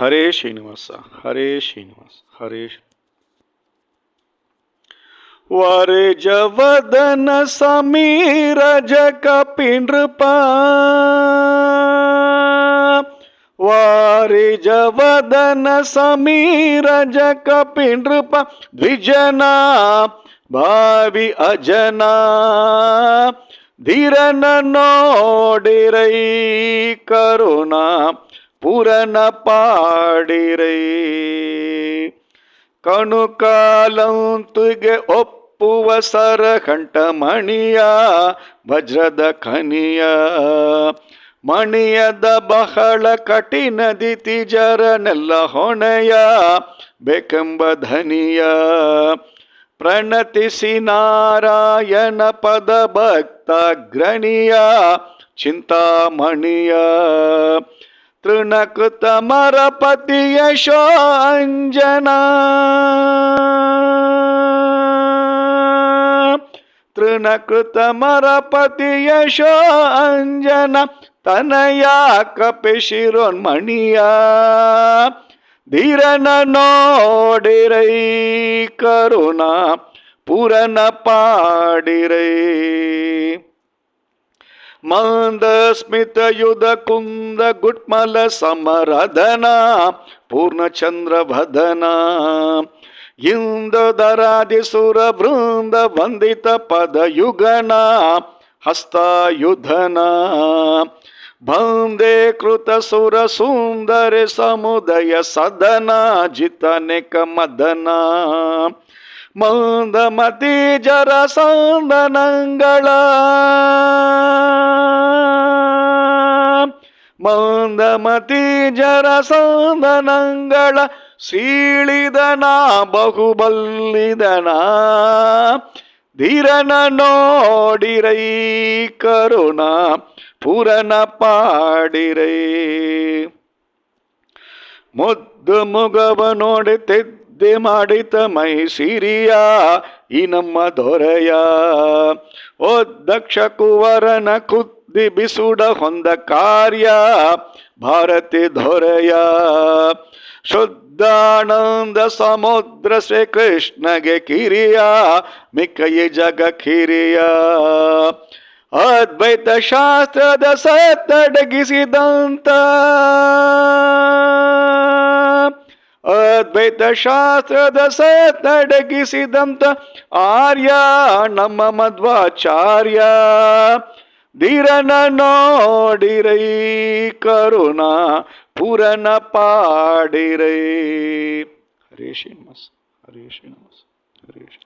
ಹರೇ ಶ್ರೀನಿವಾಸ ಹರೇ ಶ್ರೀನಿವಾಸ ಹರೇ ವಾರೆ ಜವದನ ಸಮೀರ ಜಕ ಪಿಂಡ್ರಪ ವಾರೆ ಜವದನ ಸಮೀರ ಜಕ ಪಿಂಡ್ರಪ ದ್ವಿಜನ ಭಾವಿ ಅಜನ ಧೀರನ ನೋಡಿರೈ ಕರುಣಾ ಪುರನ ಪಾಡಿರೈ ಕಣುಕಾಲಂತುಗೆ ಒಪ್ಪುವ ಸರಕಂಠ ಮಣಿಯ ವಜ್ರದ ಖನಿಯ ಮಣಿಯದ ಬಹಳ ಕಠಿಣದಿ ತಿಜರನೆಲ್ಲ ಹೊಣೆಯ ಬೇಕೆಂಬ ಧನಿಯ ಪ್ರಣತಿಸಿ ನಾರಾಯಣ ಪದ ಭಕ್ತಾಗ್ರಣಿಯ ಚಿಂತಾಮಣಿಯ ತೃಣಕೃತ ಮರಪತಿ ಯಶೋ ಅಂಜನ ತೃಣಕೃತ ಮರಪತಿ ಯಶೋ ಅಂಜನ ತನಯ ಕಪಿ ಶಿರೋನ್ಮಣಿಯ ಧೀರನ ನೋಡಿರೈ ಕರುಣಾ ಪುರನ ಪಾಡಿರೈ ಮಂದ ಸ್ಮಿತ ಯುಧ ಕುಂದ ಗುಟ್ಮಲ ಸಮರಧನ ಪೂರ್ಣಚಂದ್ರ ಭದನ ಇಂದ್ರಧರಾದಿ ಸುರ ಬೃಂದ ವಂದಿತ ಪದ ಯುಗನ ಹಸ್ತಾಯುಧನ ಬಂದೇ ಕೃತ ಸುರ ಸುಂದರ ಸಮುದಯ ಸದನ ಜಿತನೆಕ ಮದನ ಮಂದಮತಿ ಜರ ಸಂದನಂಗಳ ಮಂದಮತಿ ಜರ ಸಂದನಂಗಳ ಸೀಳಿದನ ಬಹುಬಲ್ಲಿದನ ಧೀರನ ನೋಡಿರೈ ಕರುಣಾ ಪುರನ ಪಾಡಿರೈ ಮುದ್ದು ಮುಗವ ನೋಡಿ ತೆದ್ದೆ ಮಾಡಿತ ಮೈ ಸಿರಿಯ ಈ ನಮ್ಮ ದೊರೆಯ ಓ ದಕ್ಷ ಕುವರನ ಕುದ್ದಿ ಬಿಸುಡ ಹೊಂದ ಕಾರ್ಯ ಭಾರತಿ ದೊರೆಯ ಶುದ್ಧಾನಂದ ಸಮುದ್ರ ಶ್ರೀ ಕೃಷ್ಣಗೆ ಕಿರಿಯ ಮಿಕ್ಕಯಿ ಜಗ ಕಿರಿಯ ಅದ್ವೈತ ಶಾಸ್ತ್ರದ ಸತ್ತಡಗಿಸಿದಂತ ಅದ್ವೈತ ಶಾಸ್ತ್ರದ ಸತ್ತಡಗಿಸಿದಂತ ಆರ್ಯ ನಮ್ಮ ಮಧ್ವಾಚಾರ್ಯ ಧೀರನ ನೋಡಿರೈ ಕರುಣಾ ಪುರನ ಪಾಡಿರೈ ಹರೇ ಶ್ರೀನಿವಾಸ ಹರೇ ಶ್ರೀನಿವಾಸ ಹರೇ ಶ್ರೀ